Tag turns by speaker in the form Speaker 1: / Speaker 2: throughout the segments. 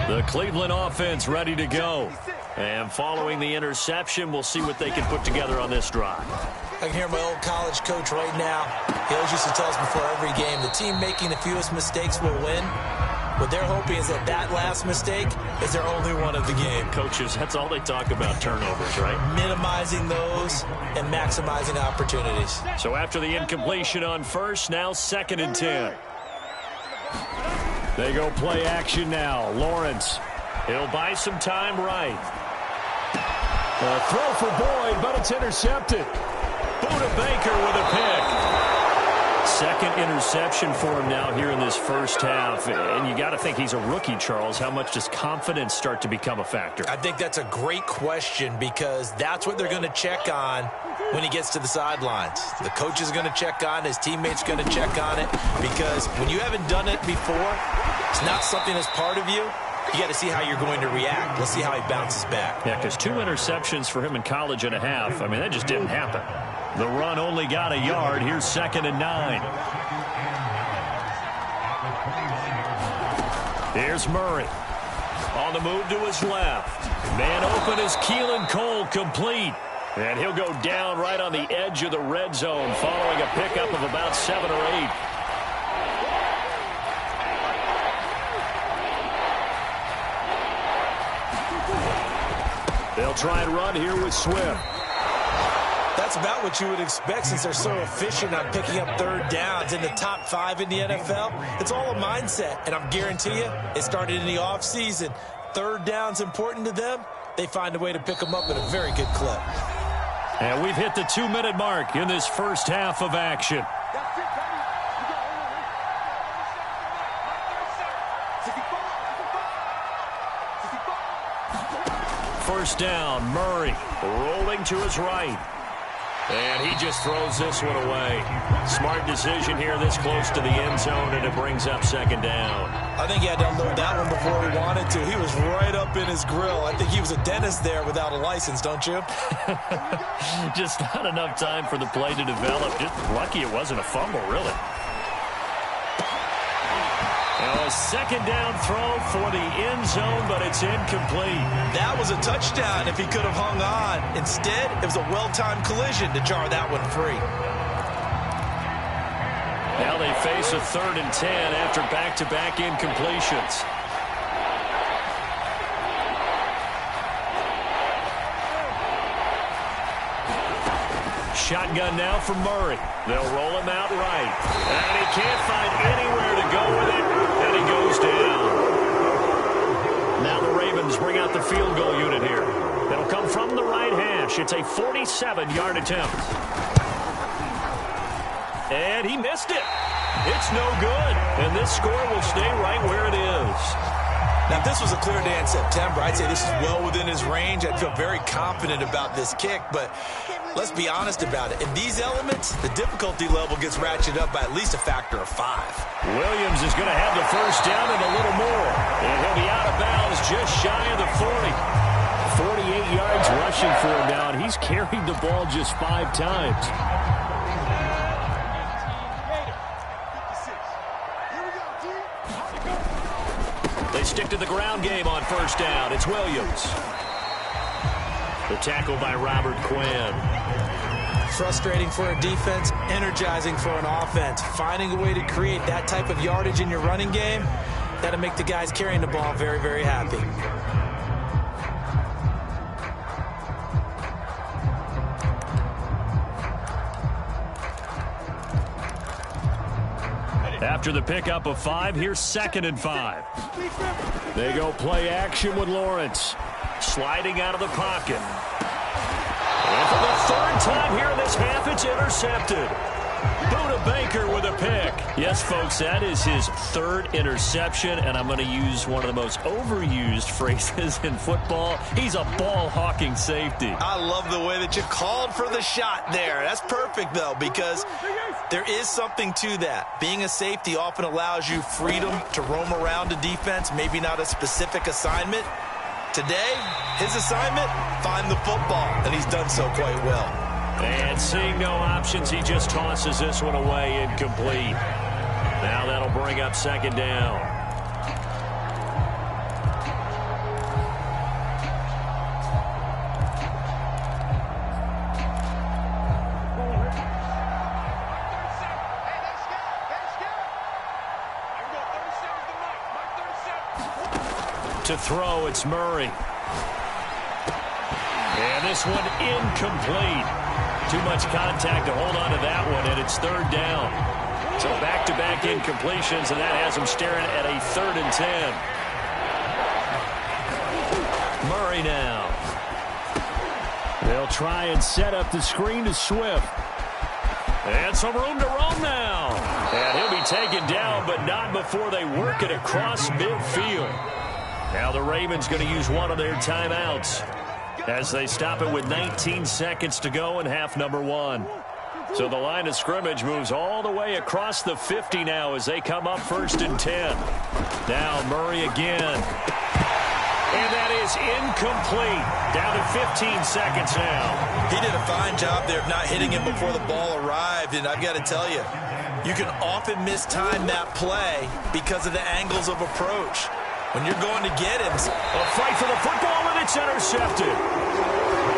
Speaker 1: The Cleveland offense ready to go. And following the interception, we'll see what they can put together on this drive.
Speaker 2: I can hear my old college coach right now. He always used to tell us before every game, the team making the fewest mistakes will win. What they're hoping is that last mistake is their only one of the game.
Speaker 1: Coaches, that's all they talk about, turnovers, right?
Speaker 2: Minimizing those and maximizing opportunities.
Speaker 1: So after the incompletion on first, now 2nd and 10. They go play action now. Lawrence, he'll buy some time right. A throw for Boyd, but it's intercepted. Buda Baker with a pick. 2nd interception for him now here in this first half. And you got to think he's a rookie, Charles. How much does confidence start to become a factor?
Speaker 2: I think that's a great question because that's what they're going to check on when he gets to the sidelines. The coach is going to check on, his teammates going to check on it, because when you haven't done it before, it's not something that's part of you. You got to see how you're going to react. Let's see how he bounces back.
Speaker 1: Yeah, because 2 interceptions for him in college and a half. I mean, that just didn't happen. The run only got a yard. Here's 2nd and 9. Here's Murray. On the move to his left. Man open is Keelan Cole, complete. And he'll go down right on the edge of the red zone following a pickup of about 7 or 8. They'll try and run here with Swift.
Speaker 2: That's about what you would expect since they're so efficient on picking up 3rd downs in the top 5 in the NFL. It's all a mindset, and I guarantee you it started in the offseason. 3rd down's important to them. They find a way to pick them up at a very good clip.
Speaker 1: And we've hit the 2-minute mark in this first half of action. First down, Murray rolling to his right. And he just throws this one away. Smart decision here this close to the end zone, and it brings up 2nd down.
Speaker 2: I think he had to unload that one before he wanted to. He was right up in his grill. I think he was a dentist there without a license, don't you?
Speaker 1: Just not enough time for the play to develop. Just lucky it wasn't a fumble, really. Now a 2nd down throw for the end zone, but it's incomplete.
Speaker 2: That was a touchdown if he could have hung on. Instead, it was a well-timed collision to jar that one free.
Speaker 1: Now they face a 3rd and 10 after back-to-back incompletions. Shotgun now for Murray. They'll roll him out right. And he can't find anywhere to go with it. And he goes down. Now the Ravens bring out the field goal unit here. It'll come from the right hash. It's a 47-yard attempt. And he missed it. It's no good. And this score will stay right where it is.
Speaker 2: Now, if this was a clear day in September, I'd say this is well within his range. I'd feel very confident about this kick, but let's be honest about it. In these elements, the difficulty level gets ratcheted up by at least a factor of 5.
Speaker 1: Williams is going to have the first down and a little more. And he'll be out of bounds just shy of the 40. 48 yards rushing for him now, and he's carried the ball just 5 times. They stick to the ground game on first down. It's Williams. The tackle by Robert Quinn.
Speaker 2: Frustrating for a defense, energizing for an offense. Finding a way to create that type of yardage in your running game, that'll make the guys carrying the ball very, very happy.
Speaker 1: After the pickup of 5, here's 2nd and 5. They go play action with Lawrence. Sliding out of the pocket. And for the 3rd time here in this half, it's intercepted. Buda Baker with a pick. Yes, folks, that is his 3rd interception, and I'm going to use one of the most overused phrases in football. He's a ball-hawking safety.
Speaker 2: I love the way that you called for the shot there. That's perfect, though, because there is something to that. Being a safety often allows you freedom to roam around a defense, maybe not a specific assignment. Today, his assignment, find the football, and he's done so quite well.
Speaker 1: And seeing no options, he just tosses this one away, incomplete. Now that'll bring up 2nd down. To throw, it's Murray. And this one incomplete. Too much contact to hold on to that one, and it's third down. So back-to-back incompletions, and that has them staring at a 3rd and 10. Murray now. They'll try and set up the screen to Swift. And some room to roam now. And he'll be taken down, but not before they work it across midfield. Now the Ravens going to use one of their timeouts as they stop it with 19 seconds to go in half number 1. So the line of scrimmage moves all the way across the 50 now as they come up 1st and 10. Now Murray again. And that is incomplete. Down to 15 seconds now.
Speaker 2: He did a fine job there of not hitting him before the ball arrived. And I've got to tell you, you can often mistime that play because of the angles of approach. When you're going to get him.
Speaker 1: A fight for the football, and it's intercepted.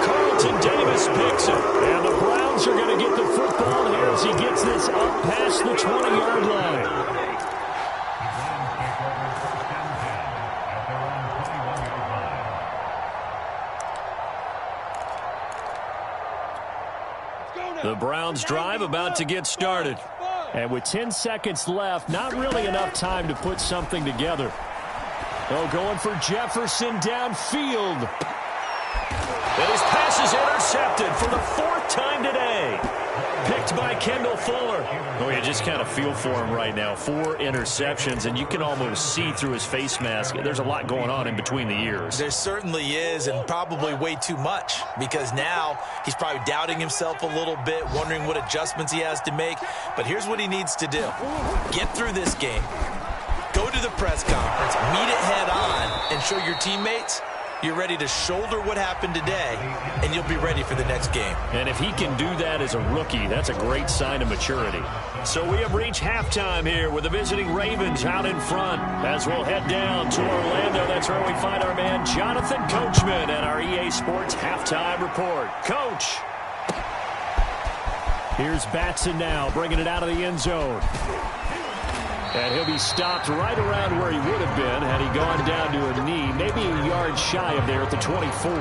Speaker 1: Carlton Davis picks it. And the Browns are going to get the football here as he gets this up past the 20-yard line. The Browns drive about to get started. And with 10 seconds left, not really enough time to put something together. Oh, going for Jefferson downfield. And his pass is intercepted for the 4th time today. Picked by Kendall Fuller. Oh, you just kind of feel for him right now. 4 interceptions, and you can almost see through his face mask. There's a lot going on in between the ears.
Speaker 2: There certainly is, and probably way too much, because now he's probably doubting himself a little bit, wondering what adjustments he has to make. But here's what he needs to do. Get through this game. Go to the press conference, meet it head on, and show your teammates you're ready to shoulder what happened today, and you'll be ready for the next game.
Speaker 1: And if he can do that as a rookie, that's a great sign of maturity. So we have reached halftime here with the visiting Ravens out in front. As we'll head down to Orlando, that's where we find our man Jonathan Coachman at our EA Sports Halftime Report. Coach. Here's Batson now, bringing it out of the end zone. And he'll be stopped right around where he would have been had he gone down to a knee, maybe a yard shy of there at the 24.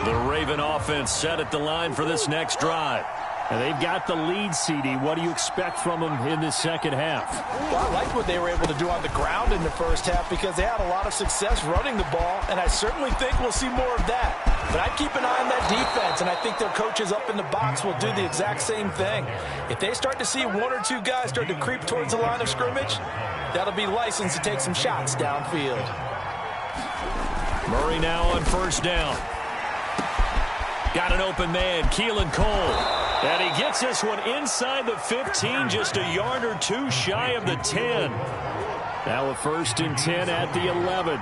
Speaker 1: The Raven offense set at the line for this next drive. And they've got the lead, CD. What do you expect from them in this second half?
Speaker 3: Well, I like what they were able to do on the ground in the first half because they had a lot of success running the ball, and I certainly think we'll see more of that. But I'd keep an eye on that defense, and I think their coaches up in the box will do the exact same thing. If they start to see 1 or 2 guys start to creep towards the line of scrimmage, that'll be licensed to take some shots downfield.
Speaker 1: Murray now on 1st down. Got an open man, Keelan Cole. And he gets this one inside the 15, just a yard or 2 shy of the 10. Now a 1st and 10 at the 11.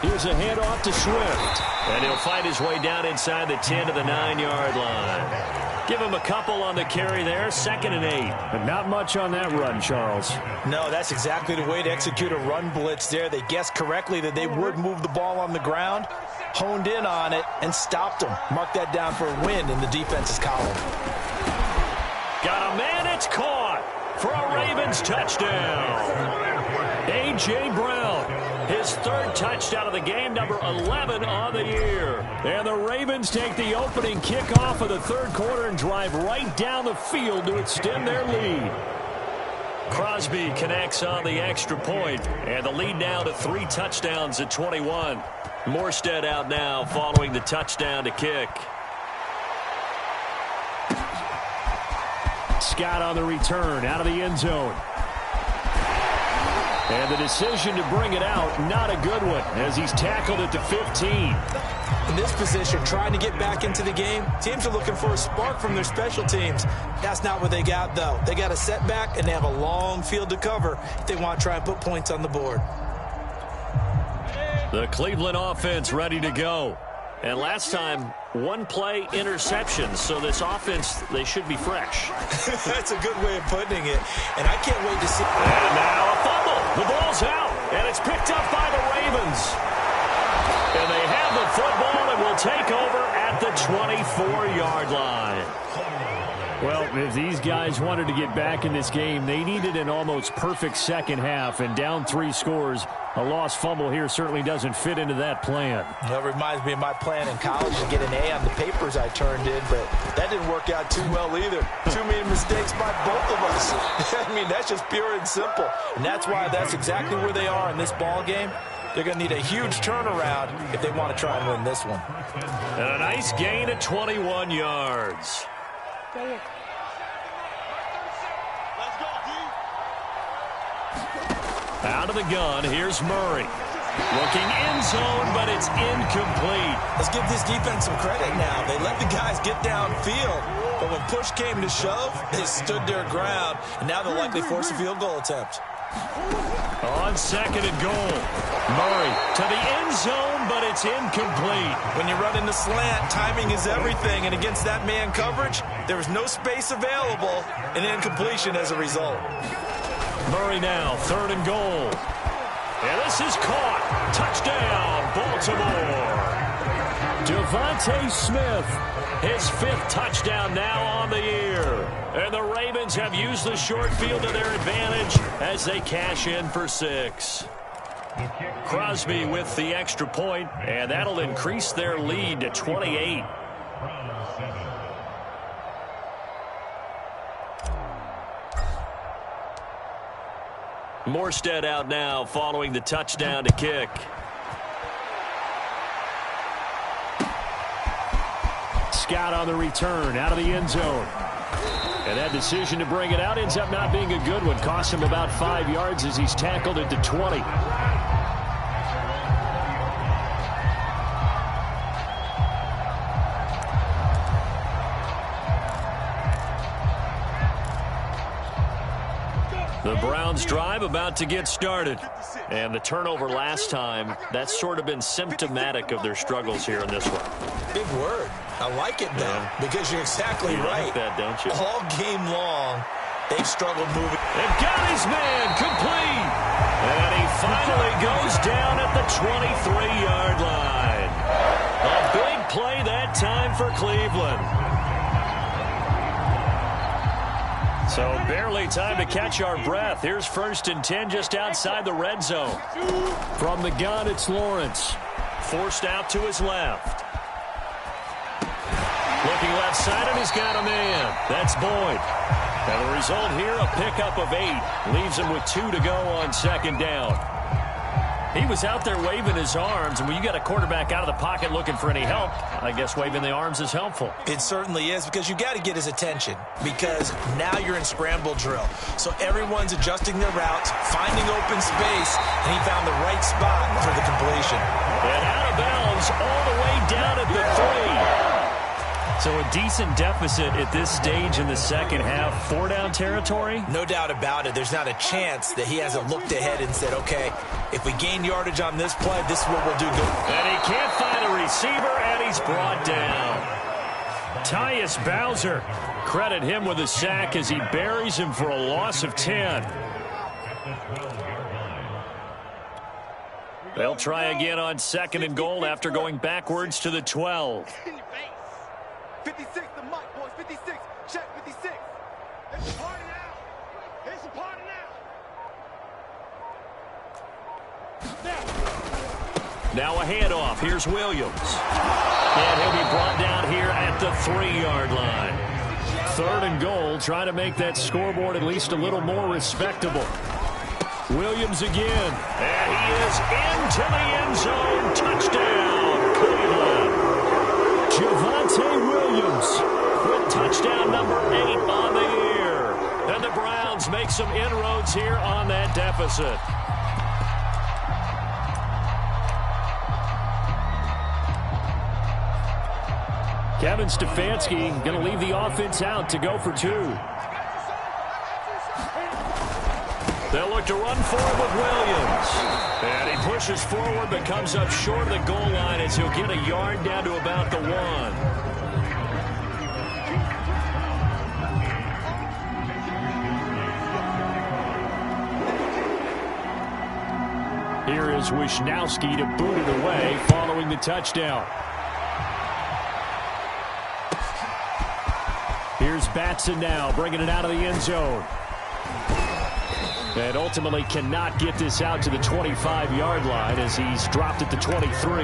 Speaker 1: Here's a handoff to Swift. And he'll fight his way down inside the 10 to the 9-yard line. Give him a couple on the carry there, 2nd and 8. But not much on that run, Charles.
Speaker 3: No, that's exactly the way to execute a run blitz there. They guessed correctly that they would move the ball on the ground, honed in on it, and stopped them. Mark that down for a win in the defense's column.
Speaker 1: Got a man, it's caught for a Ravens touchdown. A.J. Brown, his 3rd touchdown of the game, number 11 on the year. And the Ravens take the opening kickoff of the 3rd quarter and drive right down the field to extend their lead. Crosby connects on the extra point, and the lead now to 3 touchdowns at 21. Morstead out now following the touchdown to kick. Scott on the return, out of the end zone. And the decision to bring it out, not a good one, as he's tackled at the 15.
Speaker 3: In this position, trying to get back into the game, teams are looking for a spark from their special teams. That's not what they got, though. They got a setback, and they have a long field to cover if they want to try and put points on the board.
Speaker 1: The Cleveland offense ready to go. And last time, 1 play interceptions, so this offense, they should be fresh.
Speaker 3: That's a good way of putting it, and I can't wait to see.
Speaker 1: And now a fumble. The ball's out, and it's picked up by the Ravens. And they have the football and will take over at the 24. 24-yard line. Well, if these guys wanted to get back in this game, they needed an almost perfect second half, and down 3 scores. A lost fumble here certainly doesn't fit into that plan.
Speaker 3: That reminds me of my plan in college to get an A on the papers I turned in, but that didn't work out too well either. Too many mistakes by both of us. I mean, that's just pure and simple. And that's why that's exactly where they are in this ball game. They're going to need a huge turnaround if they want to try and win this one.
Speaker 1: And a nice gain of 21 yards. Out of the gun, here's Murray. Looking end zone, but it's incomplete.
Speaker 2: Let's give this defense some credit now. They let the guys get downfield, but when push came to shove, they stood their ground, and now they'll likely force a field goal attempt.
Speaker 1: On second and goal. Murray to the end zone, but it's incomplete.
Speaker 2: When you run in the slant, timing is everything, and against that man coverage, there was no space available, and incompletion as a result.
Speaker 1: Murray now, third and goal. And this is caught. Touchdown, Baltimore. Devontae Smith, his 5th touchdown now on the year. And the Ravens have used the short field to their advantage as they cash in for 6. Crosby with the extra point, and that'll increase their lead to 28. Morstead out now following the touchdown to kick. Scott on the return out of the end zone. And that decision to bring it out ends up not being a good one. Cost him about 5 yards as he's tackled it to 20. The Browns drive about to get started. And the turnover last time, that's sort of been symptomatic of their struggles here in this one.
Speaker 2: Big word. I like it, though, because you're exactly right.
Speaker 1: Like that, don't you?
Speaker 2: All game long, they've struggled moving.
Speaker 1: They've got his man complete. And he finally goes down at the 23-yard line. A big play that time for Cleveland. So barely time to catch our breath. Here's 1st and 10 just outside the red zone. From the gun, it's Lawrence. Forced out to his left. Looking left side, and he's got a man. That's Boyd. And the result here, a pickup of 8. Leaves him with 2 to go on second down. He was out there waving his arms, and when you got a quarterback out of the pocket looking for any help, I guess waving the arms is helpful.
Speaker 2: It certainly is, because you got to get his attention, because now you're in scramble drill. So everyone's adjusting their routes, finding open space, and he found the right spot for the completion.
Speaker 1: And out of bounds all the way down at the 3. So a decent deficit at this stage in the second half. 4-down territory?
Speaker 2: No doubt about it. There's not a chance that he hasn't looked ahead and said, okay, if we gain yardage on this play, this is what we'll do good.
Speaker 1: And he can't find a receiver, and he's brought down. Tyus Bowser. Credit him with a sack as he buries him for a loss of 10. They'll try again on second and goal after going backwards to the 12.
Speaker 4: 56, the mic, boys. 56. Check 56. It's a party now. It's a party now.
Speaker 1: Now a handoff. Here's Williams. And he'll be brought down here at the 3-yard line. 3rd and goal. Trying to make that scoreboard at least a little more respectable. Williams again. And he is into the end zone. Touchdown, Cleveland. Javonte Williams with touchdown number 8 on the year. And the Browns make some inroads here on that deficit. Kevin Stefanski going to leave the offense out to go for 2. They'll look to run forward with Williams. And he pushes forward but comes up short of the goal line as he'll get a yard down to about the 1. Here is Wisnowski to boot it away following the touchdown. Here's Batson now, bringing it out of the end zone. And ultimately cannot get this out to the 25-yard line as he's dropped at the 23.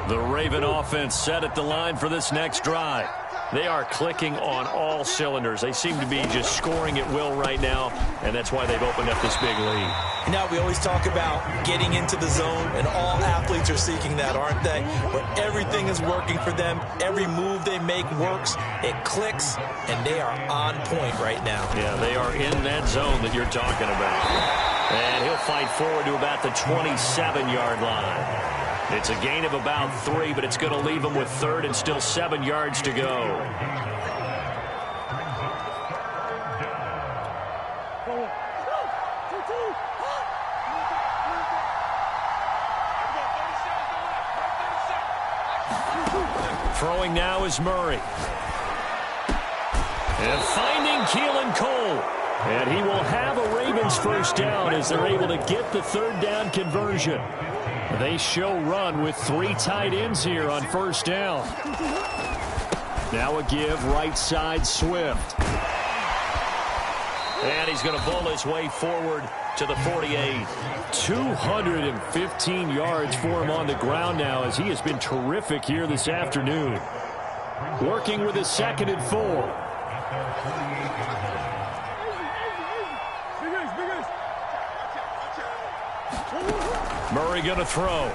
Speaker 1: The Raven offense set at the line for this next drive. They are clicking on all cylinders. They seem to be just scoring at will right now, and that's why they've opened up this big lead.
Speaker 2: Now, we always talk about getting into the zone, and all athletes are seeking that, aren't they? Where everything is working for them. Every move they make works. It clicks, and they are on point right now.
Speaker 1: Yeah, they are in that zone that you're talking about. And he'll fight forward to about the 27-yard line. It's a gain of about 3, but it's going to leave him with 3rd and still 7 yards to go. Throwing now is Murray. And finding Keelan Cole. And he will have a Ravens first down as they're able to get the 3rd down conversion. They show run with 3 tight ends here on first down. Now a give right side Swift. And he's going to bowl his way forward to the 48. 215 yards for him on the ground now as he has been terrific here this afternoon. Working with a 2nd and 4. Murray going to throw.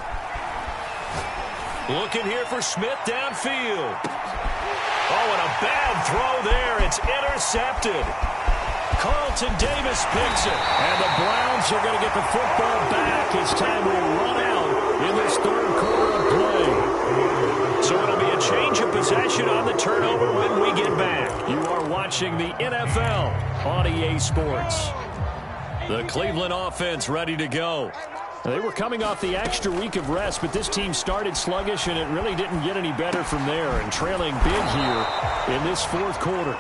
Speaker 1: Looking here for Smith downfield. Oh, and a bad throw there. It's intercepted. Carlton Davis picks it. And the Browns are going to get the football back as time will run out in this 3rd quarter of play. So it'll be a change of possession on the turnover when we get back. You are watching the NFL on EA Sports. The Cleveland offense ready to go. They were coming off the extra week of rest, but this team started sluggish, and it really didn't get any better from there, and trailing big here in this 4th quarter.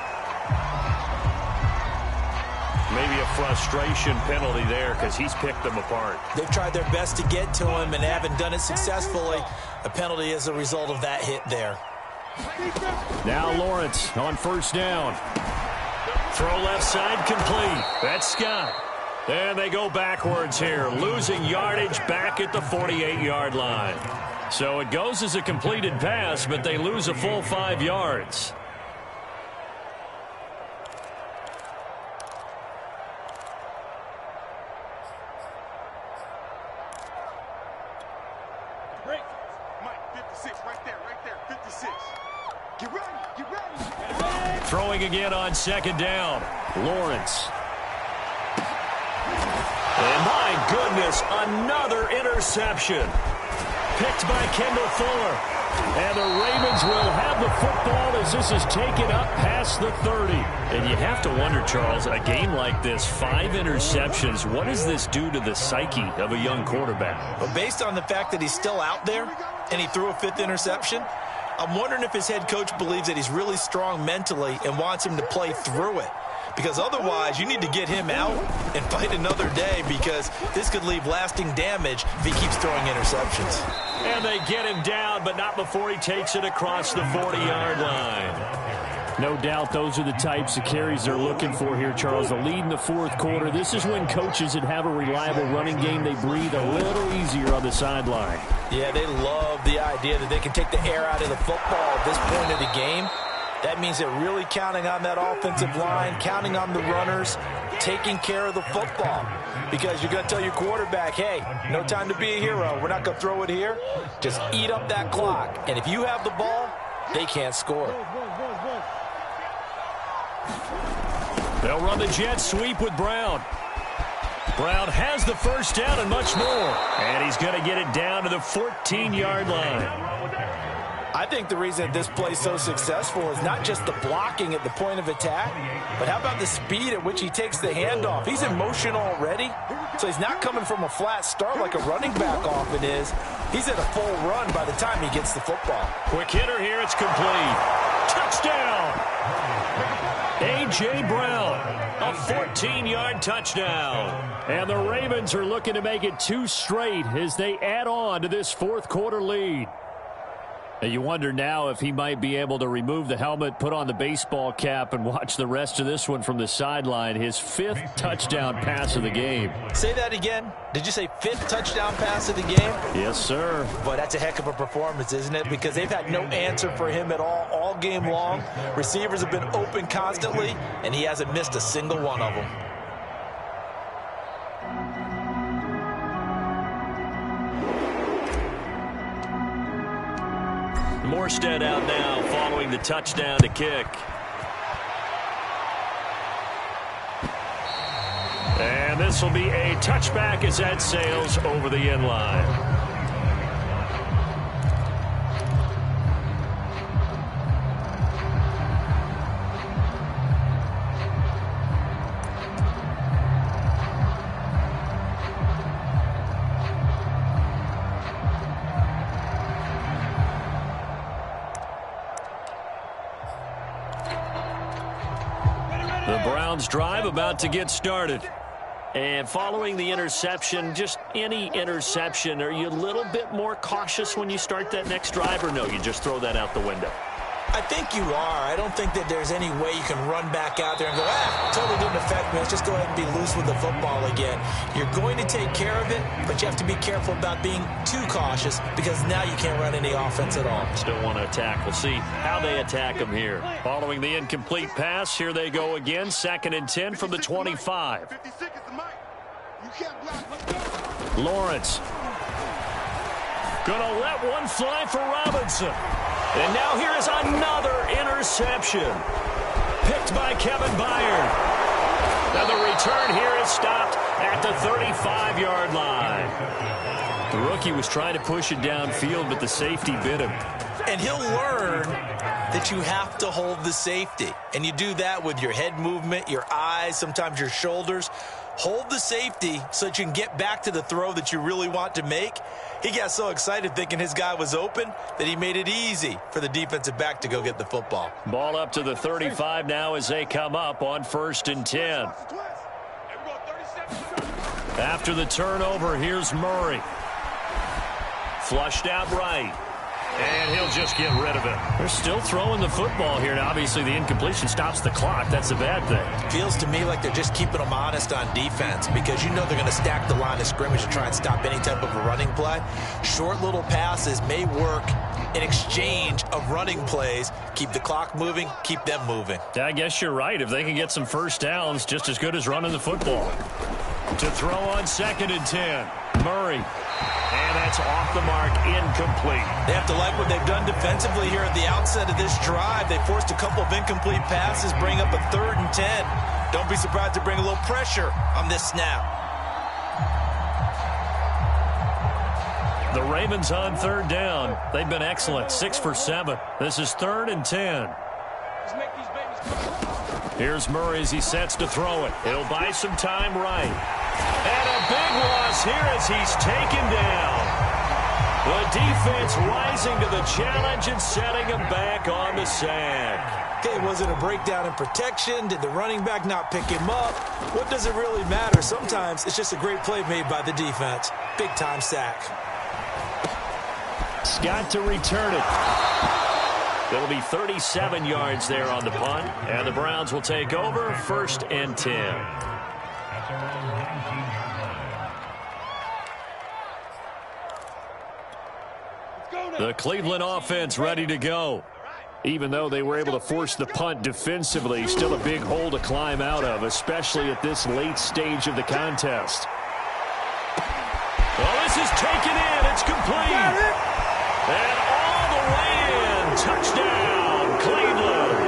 Speaker 1: Maybe a frustration penalty there because he's picked them apart.
Speaker 3: They've tried their best to get to him and haven't done it successfully. A penalty as a result of that hit there.
Speaker 1: Now Lawrence on first down. Throw left side complete. That's Scott. And they go backwards here, losing yardage back at the 48-yard line. So it goes as a completed pass, but they lose a full 5 yards.
Speaker 4: Break. Mike, 56, right there, 56. Get ready.
Speaker 1: Throwing again on 2nd down. Lawrence. And my goodness, another interception. Picked by Kendall Fuller. And the Ravens will have the football as this is taken up past the 30. And you have to wonder, Charles, a game like this, 5 interceptions, what does this do to the psyche of a young quarterback?
Speaker 2: But based on the fact that he's still out there and he threw a 5th interception, I'm wondering if his head coach believes that he's really strong mentally and wants him to play through it. Because otherwise, you need to get him out and fight another day because this could leave lasting damage if he keeps throwing interceptions.
Speaker 1: And they get him down, but not before he takes it across the 40-yard line. No doubt those are the types of carries they're looking for here, Charles. The lead in the 4th quarter. This is when coaches that have a reliable running game, they breathe a little easier on the sideline.
Speaker 3: Yeah, they love the idea that they can take the air out of the football at this point of the game. That means they're really counting on that offensive line, counting on the runners, taking care of the football. Because you're going to tell your quarterback, hey, no time to be a hero. We're not going to throw it here. Just eat up that clock. And if you have the ball, they can't score.
Speaker 1: They'll run the jet sweep with Brown. Brown has the first down and much more. And he's going to get it down to the 14-yard line.
Speaker 3: I think the reason this play is so successful is not just the blocking at the point of attack, but how about the speed at which he takes the handoff? He's in motion already, so he's not coming from a flat start like a running back often is. He's at a full run by the time he gets the football.
Speaker 1: Quick hitter here, it's complete. Touchdown! A.J. Brown, a 14-yard touchdown. And the Ravens are looking to make it 2 straight as they add on to this fourth-quarter lead. And you wonder now if he might be able to remove the helmet, put on the baseball cap, and watch the rest of this one from the sideline. His 5th touchdown pass of the game.
Speaker 3: Say that again. Did you say 5th touchdown pass of the game?
Speaker 1: Yes, sir.
Speaker 3: Boy, that's a heck of a performance, isn't it? Because they've had no answer for him at all game long. Receivers have been open constantly, and he hasn't missed a single one of them.
Speaker 1: Morstead out now following the touchdown to kick. And this will be a touchback as that sails over the end line. The Browns drive about to get started. And following the interception, just any interception, are you a little bit more cautious when you start that next drive, or no, you just throw that out the window?
Speaker 3: I think you are. I don't think that there's any way you can run back out there and go, totally didn't affect me. Let's just go ahead and be loose with the football again. You're going to take care of it, but you have to be careful about being too cautious because now you can't run any offense at all.
Speaker 1: Still want to attack. We'll see how they attack him here. Following the incomplete pass, here they go again. 2nd and 10 from the 25. Lawrence. Gonna let one fly for Robinson. And now here is another interception. Picked by Kevin Byard. Now the return here is stopped at the 35-yard line. The rookie was trying to push it downfield, but the safety bit him.
Speaker 3: And he'll learn that you have to hold the safety. And you do that with your head movement, your eyes, sometimes your shoulders. Hold the safety so that you can get back to the throw that you really want to make. He got so excited thinking his guy was open that he made it easy for the defensive back to go get the football.
Speaker 1: Ball up to the 35 now as they come up on 1st and 10. After the turnover, here's Murray. Flushed out right. And he'll just get rid of it. They're still throwing the football here. And obviously, the incompletion stops the clock. That's a bad thing.
Speaker 3: Feels to me like they're just keeping them honest on defense because you know they're going to stack the line of scrimmage to try and stop any type of a running play. Short little passes may work in exchange of running plays. Keep the clock moving, keep them moving.
Speaker 1: I guess you're right. If they can get some first downs, just as good as running the football. To throw on 2nd and 10. Murray. And that's off the mark, incomplete.
Speaker 3: They have to like what they've done defensively here at the outset of this drive. They forced a couple of incomplete passes, bring up a 3rd and 10. Don't be surprised to bring a little pressure on this snap.
Speaker 1: The Ravens on 3rd down. They've been excellent, 6 for 7. This is 3rd and 10. Here's Murray as he sets to throw it. He'll buy some time right. And a big loss here as he's taken down. The defense rising to the challenge and setting him back on the sack.
Speaker 3: Okay, was it a breakdown in protection? Did the running back not pick him up? What does it really matter? Sometimes it's just a great play made by the defense. Big-time sack.
Speaker 1: Scott to return it. It'll be 37 yards there on the punt. And the Browns will take over 1st and 10. The Cleveland offense ready to go. Even though they were able to force the punt defensively, still a big hole to climb out of, especially at this late stage of the contest. Well, this is taken in. It's complete. And all the way in. Touchdown, Cleveland.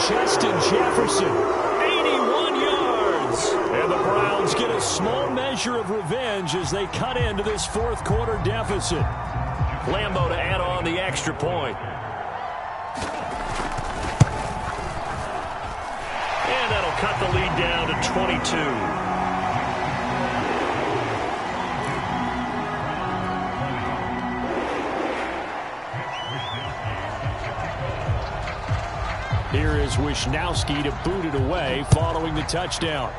Speaker 1: Justin Jefferson, 81 yards. And the Browns get a small measure of revenge as they cut into this fourth quarter deficit. Lambeau to add on the extra point. And that'll cut the lead down to 22. Here is Wisnowski to boot it away following the touchdown.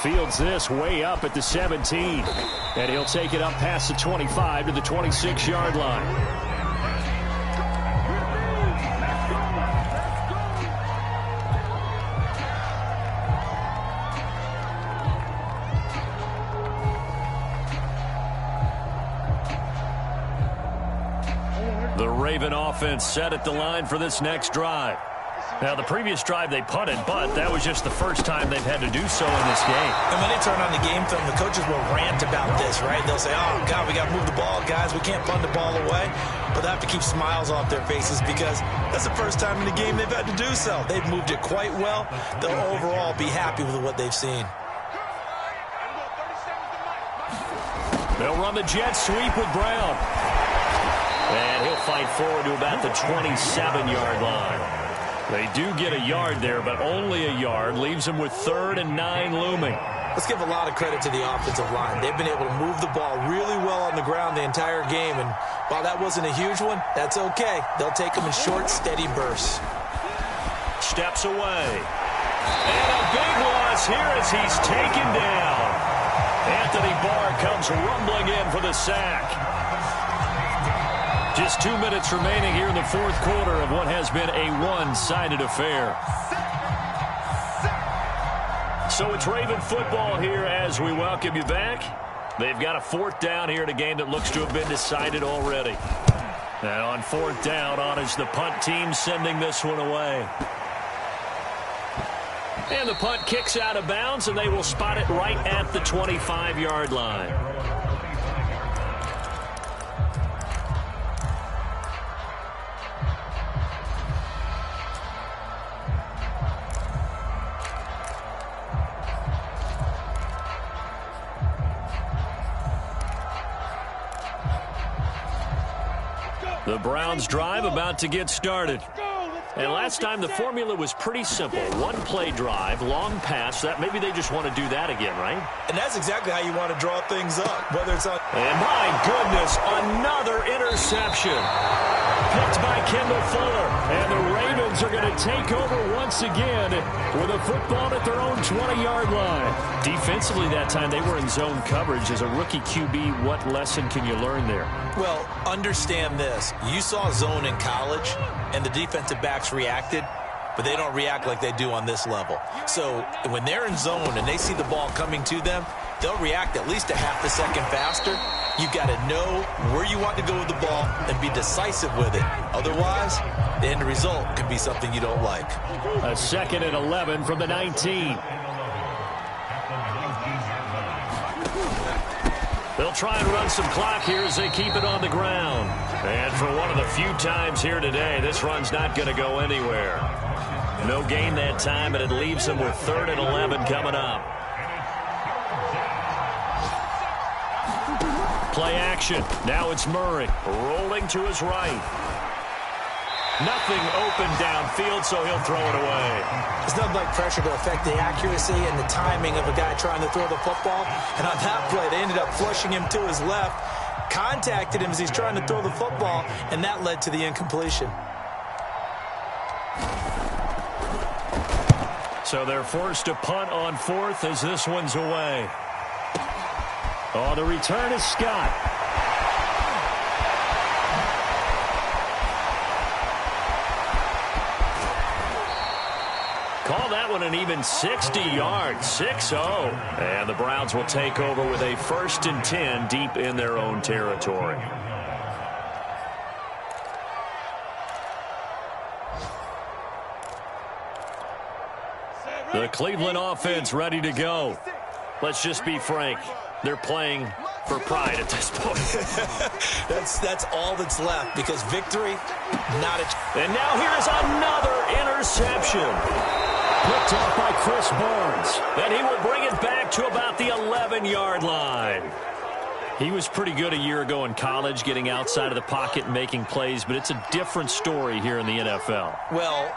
Speaker 1: Fields this way up at the 17. And he'll take it up past the 25 to the 26-yard line. The Raven offense set at the line for this next drive. Now, the previous drive they punted, but that was just the first time they've had to do so in this game.
Speaker 2: And when they turn on the game film, the coaches will rant about this, right? They'll say, oh, God, we got to move the ball, guys. We can't punt the ball away. But they have to keep smiles off their faces because that's the first time in the game they've had to do so. They've moved it quite well. They'll overall be happy with what they've seen.
Speaker 1: They'll run the jet sweep with Brown. And he'll fight forward to about the 27-yard line. They do get a yard there, but only a yard. Leaves them with 3rd and 9 looming.
Speaker 2: Let's give a lot of credit to the offensive line. They've been able to move the ball really well on the ground the entire game. And while that wasn't a huge one, that's okay. They'll take them in short, steady bursts.
Speaker 1: Steps away. And a big loss here as he's taken down. Anthony Barr comes rumbling in for the sack. Just 2 minutes remaining here in the fourth quarter of what has been a one-sided affair. So it's Raven football here as we welcome you back. They've got a 4th down here in a game that looks to have been decided already. And on 4th down, on is the punt team sending this one away. And the punt kicks out of bounds, and they will spot it right at the 25-yard line. The Browns drive about to get started. And last time the formula was pretty simple. One-play drive, long pass. That maybe they just want to do that again, right?
Speaker 2: And that's exactly how you want to draw things up. Whether it's on...
Speaker 1: And my goodness, another interception. Picked by Kendall Fuller. And the Ravens are going to take over once again with a football at their own 20-yard line. Defensively that time, they were in zone coverage. As a rookie QB, what lesson can you learn there?
Speaker 2: Well, understand this. You saw zone in college, and the defensive backs reacted, but they don't react like they do on this level. So when they're in zone and they see the ball coming to them, they'll react at least a half a second faster. You've got to know where you want to go with the ball and be decisive with it. Otherwise, the end result can be something you don't like.
Speaker 1: A 2nd and 11 from the 19. They'll try and run some clock here as they keep it on the ground. And for one of the few times here today, this run's not going to go anywhere. No gain that time, but it leaves them with 3rd and 11 coming up. Play action. Now it's Murray rolling to his right. Nothing open downfield, so he'll throw it away.
Speaker 3: There's nothing like pressure to affect the accuracy and the timing of a guy trying to throw the football. And on that play, they ended up flushing him to his left, contacted him as he's trying to throw the football, and that led to the incompletion.
Speaker 1: So they're forced to punt on 4th as this one's away. Oh, the return is Scott. Call that one an even 60 yards, 6-0. And the Browns will take over with a 1st and 10 deep in their own territory. The Cleveland offense ready to go. Let's just be frank. They're playing for pride at this point.
Speaker 2: That's all that's left because victory, not a...
Speaker 1: And now here's another interception. Picked off by Chris Barnes. And he will bring it back to about the 11-yard line. He was pretty good a year ago in college, getting outside of the pocket and making plays, but it's a different story here in the NFL.
Speaker 2: Well,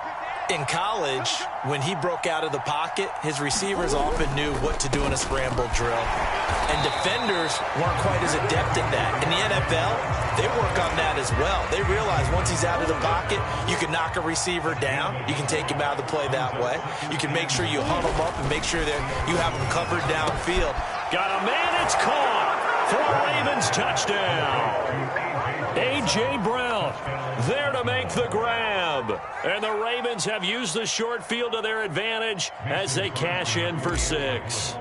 Speaker 2: In college, when he broke out of the pocket, his receivers often knew what to do in a scramble drill. And defenders weren't quite as adept at that. In the NFL, they work on that as well. They realize once he's out of the pocket, you can knock a receiver down. You can take him out of the play that way. You can make sure you hunt him up and make sure that you have him covered downfield.
Speaker 1: Got a man, it's caught for a Ravens touchdown. A.J. Brown there to make the grab. And the Ravens have used the short field to their advantage as they cash in for 6.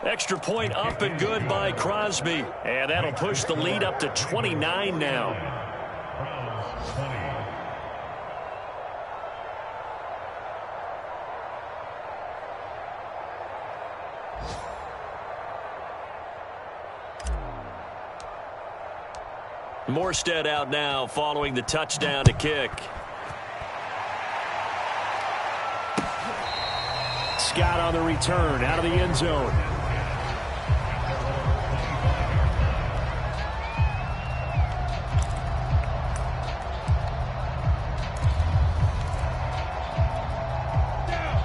Speaker 1: Extra point up and good by Crosby. And that'll push the lead up to 29 now. Morstead out now following the touchdown to kick. Scott on the return out of the end zone.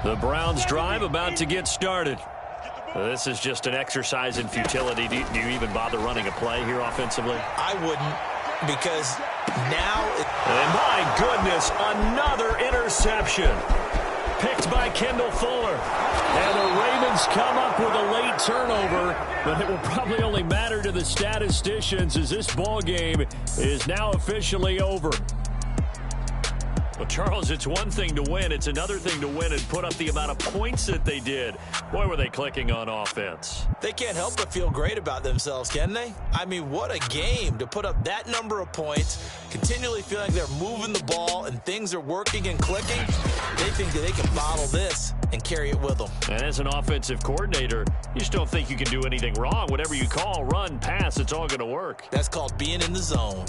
Speaker 1: The Browns drive about to get started. This is just an exercise in futility. Do you even bother running a play here offensively?
Speaker 2: I wouldn't, because now...
Speaker 1: And my goodness, another interception. Picked by Kendall Fuller. And the Ravens come up with a late turnover, but it will probably only matter to the statisticians as this ball game is now officially over. Well, Charles, it's one thing to win. It's another thing to win and put up the amount of points that they did. Boy, were they clicking on offense.
Speaker 2: They can't help but feel great about themselves, can they? I mean, what a game to put up that number of points, continually feeling they're moving the ball and things are working and clicking. They think that they can bottle this and carry it with them.
Speaker 1: And as an offensive coordinator, you just don't think you can do anything wrong. Whatever you call, run, pass, it's all going to work.
Speaker 2: That's called being in the zone.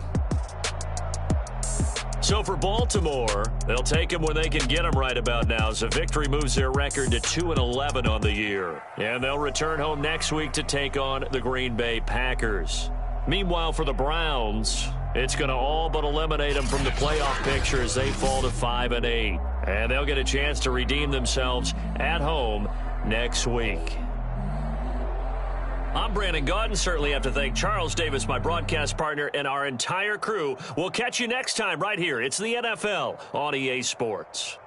Speaker 1: So for Baltimore, they'll take them when they can get them right about now. So victory moves their record to 2-11 on the year. And they'll return home next week to take on the Green Bay Packers. Meanwhile, for the Browns, it's going to all but eliminate them from the playoff picture as they fall to 5-8. And they'll get a chance to redeem themselves at home next week. I'm Brandon Gaudin. Certainly have to thank Charles Davis, my broadcast partner, and our entire crew. We'll catch you next time right here. It's the NFL on EA Sports.